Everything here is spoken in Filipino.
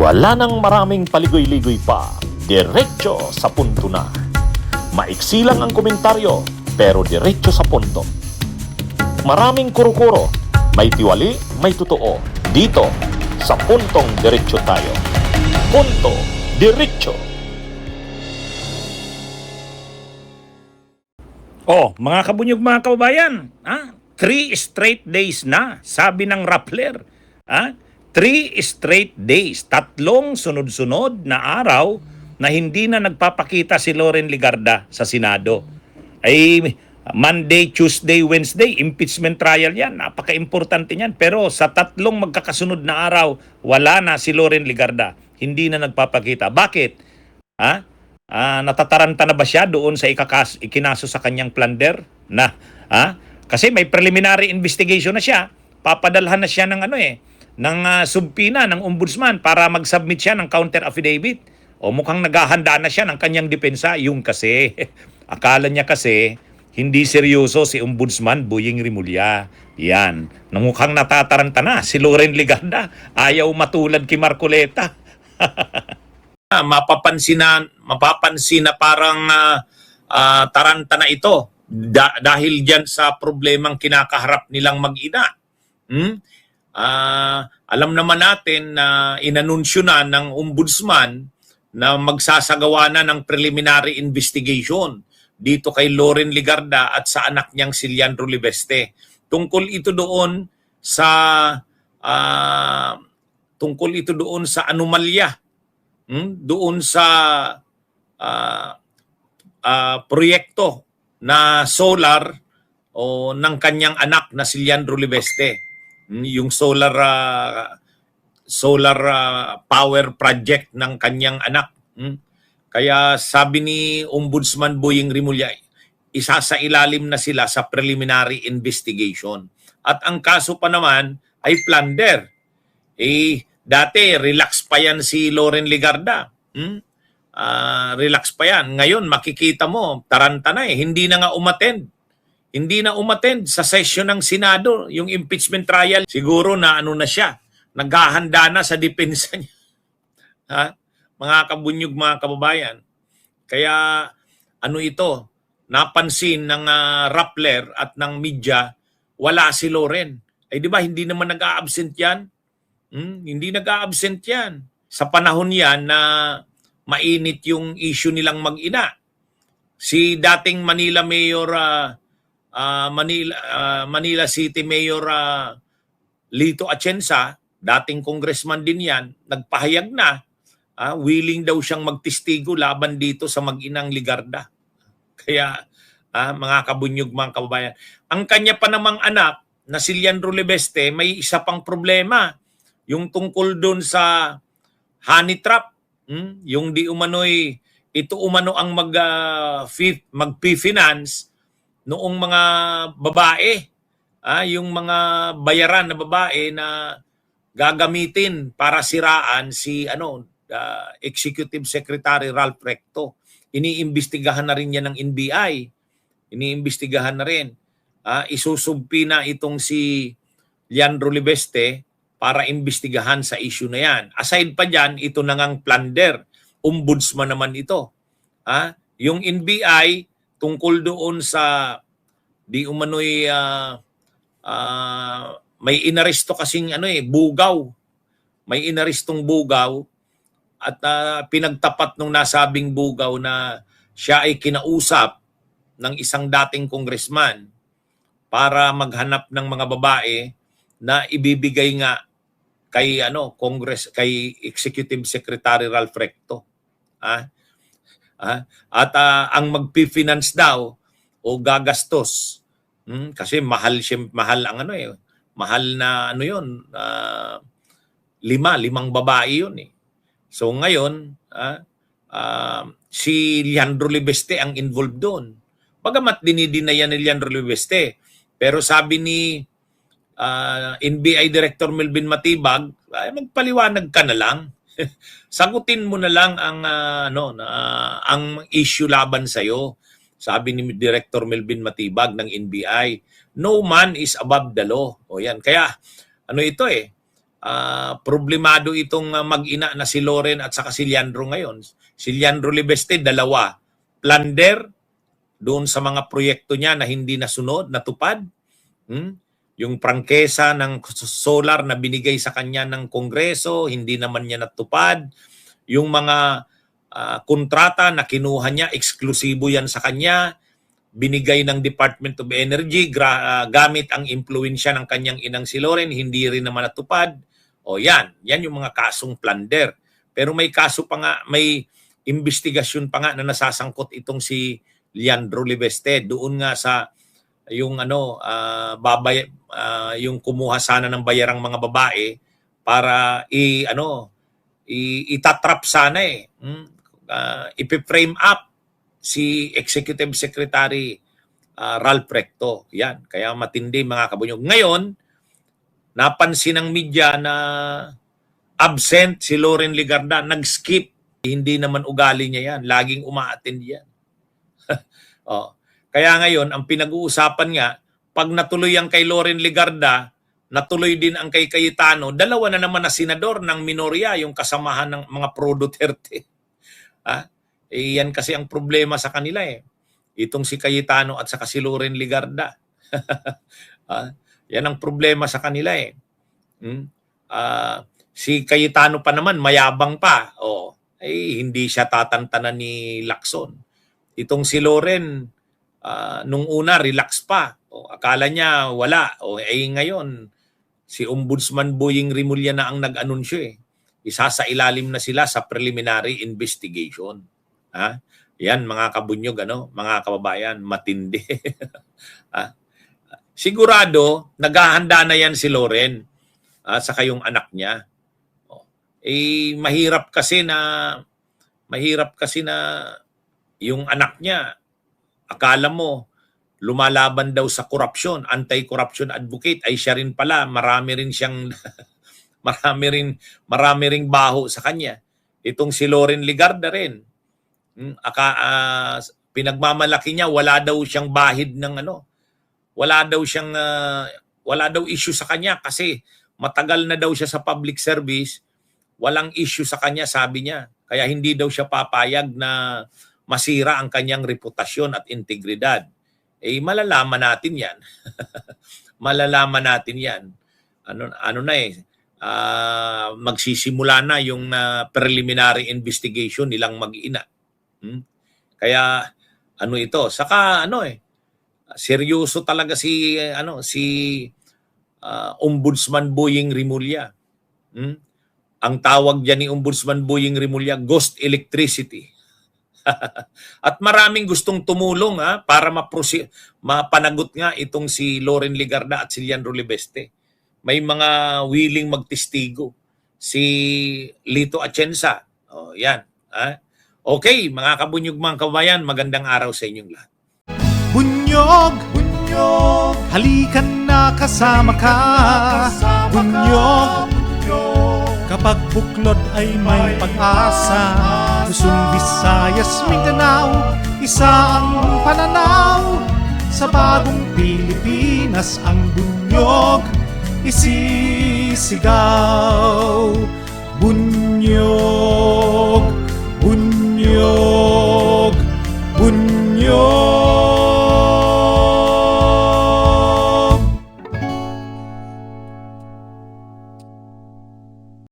Wala nang maraming paligoy-ligoy pa, diretso sa punto na. Maiksi lang ang komentaryo, pero diretso sa punto. Maraming kuro-kuro, may tiwali, may totoo. Dito, sa puntong diretso tayo. Punto diretso. Oh, mga kabunyog, mga kababayan, 3 straight days na, sabi ng Rappler. 3 straight days, 3 sunod-sunod na araw na hindi na nagpapakita si Loren Legarda sa Senado. Ay Monday, Tuesday, Wednesday, impeachment trial yan. Napaka-importante niyan. Pero sa 3 magkakasunod na araw, wala na si Loren Legarda. Hindi na nagpapakita. Bakit? Natataranta na ba siya doon sa ikinaso sa kanyang plunder? Kasi may preliminary investigation na siya. Papadalhan na siya ng subpina ng ombudsman para mag-submit siya ng counter affidavit. O mukhang naghahanda na siya ng kanyang depensa. Yung kasi, akala niya kasi, hindi seryoso si Ombudsman Boying Rimulya. Yan. Mukhang natataranta na si Loren Legarda. Ayaw matulad kay Marcoleta. Mapapansin na parang taranta na ito dahil diyan sa problemang kinakaharap nilang mag-ina. Alam naman natin na inanunsyo na ng ombudsman na magsasagawa na ng preliminary investigation dito kay Loren Legarda at sa anak niyang si Leandro Libeste. Tungkol ito doon sa anomalya, doon sa proyekto na solar o ng kanyang anak na si Leandro Libeste. Yung solar power project ng kanyang anak. Kaya sabi ni Ombudsman Boying Rimulya, isasailalim na sila sa preliminary investigation. At ang kaso pa naman ay plunder. Dati relax pa yan si Loren Legarda. Relax pa yan. Ngayon makikita mo, taranta na Hindi na nga umattend. Hindi na umattend sa session ng Senado, yung impeachment trial. Siguro na na siya. Naghahanda na sa depensa niya. Mga kabunyog, mga kababayan. Kaya ito, napansin ng Rappler at ng media, wala si Loren. Di ba hindi naman nag-a-absent yan? Hindi nag-a-absent yan. Sa panahon yan na mainit yung issue nilang mag-ina. Si dating Manila Mayor, Manila City Mayor Lito Atienza, dating congressman din yan, nagpahayag na, willing daw siyang magtestigo laban dito sa mag-inang Legarda. Kaya, mga kabunyog, mga kababayan, ang kanya pa namang anak na si Leandro Libeste, may isa pang problema. Yung tungkol doon sa honey trap, yung di umano'y, ito umano ang mag-finance noong mga babae, yung mga bayaran na babae na gagamitin para siraan si Executive Secretary Ralph Recto. Iniimbestigahan na rin yan ng NBI. Iniimbestigahan na rin. Isusumpi na itong si Leandro Libeste para imbestigahan sa issue na yan. Aside pa dyan, ito na ngang plunder. Ombudsman naman ito. Yung NBI, tungkol doon sa di umano'y may inaresto kasing bugaw. May inarestong bugaw at pinagtapat nung nasabing bugaw na siya ay kinausap ng isang dating congressman para maghanap ng mga babae na ibibigay nga kay kay Executive Secretary Ralph Recto. At ang magpi-finance daw o gagastos kasi mahal ang mahal na yun, 5 babae yun So ngayon si Leandro Libeste ang involved doon. Bagamat dinidinayan ni Leandro Libeste, pero sabi ni NBI Director Melvin Matibag, magpaliwanag ka na lang. Sagutin mo na lang ang issue laban sa iyo. Sabi ni Director Melvin Matibag ng NBI, no man is above the law. O yan. Kaya ito problemado itong mag-ina na si Loren at saka si Leandro ngayon. Si Leandro Libeste, dalawa. Plunder doon sa mga proyekto niya na hindi nasunod, natupad. Yung prangkesa ng solar na binigay sa kanya ng Kongreso, hindi naman niya natupad. Yung mga kontrata na kinuha niya, eksklusibo yan sa kanya, binigay ng Department of Energy gamit ang impluensya ng kanyang inang si Loren, hindi rin naman natupad. O yan yung mga kasong plunder. Pero may kaso pa nga, may investigasyon pa nga na nasasangkot itong si Leandro Libeste doon nga sa yung yung kumuha sana ng bayarang mga babae para itatrap sana ipi-frame up si Executive Secretary Ralph Recto. Yan, kaya matindi mga kabunyog. Ngayon, napansin ng media na absent si Loren Legarda, nag-skip. Hindi naman ugali niya yan. Laging uma-attend yan. Kaya ngayon, ang pinag-uusapan nga, pag natuloy ang kay Loren Legarda, natuloy din ang kay Cayetano, dalawa na naman na senador ng minorya, yung kasamahan ng mga pro-Duterte. Yan kasi ang problema sa kanila Itong si Cayetano at saka si Loren Legarda. Yan ang problema sa kanila si Cayetano pa naman, mayabang pa. Hindi siya tatantanan ni Lacson. Itong si Loren, nung una, relax pa. Akala niya wala. Ngayon, si Ombudsman Boying Rimulya na ang nag-anunsyo Isa sa ilalim na sila sa preliminary investigation. Yan, mga kabunyog, mga kababayan, matindi. Sigurado, naghahanda na yan si Loren saka yung anak niya. Mahirap kasi na yung anak niya, akala mo, lumalaban daw sa korupsyon, anti-corruption advocate, ay siya rin pala, marami rin siyang, marami ring baho sa kanya. Itong si Loren Legarda rin, pinagmamalaki niya, wala daw siyang bahid ng wala daw issue sa kanya kasi matagal na daw siya sa public service, walang issue sa kanya, sabi niya. Kaya hindi daw siya papayag na masira ang kanyang reputasyon at integridad. Malalaman natin yan. Malalaman natin yan. Magsisimula na yung preliminary investigation nilang mag-ina. Kaya ito, saka seryoso talaga si Ombudsman Boying Rimulya. Ang tawag diyan ni Ombudsman Boying Rimulya, ghost electricity. At maraming gustong tumulong para mapanagot nga itong si Loren Legarda at si Leandro Libeste. May mga willing magtestigo. Si Lito Atienza. Yan. Okay, mga kabunyog, mga kabayan, magandang araw sa inyong lahat. Bunyog, bunyog, halikan na kasama ka. Bunyog, kapag buklod ay may pag-asa. Luzon, Visayas, Mindanao, isa ang pananaw. Sa bagong Pilipinas ang bunyog isisigaw. Bunyog, bunyog, bunyog.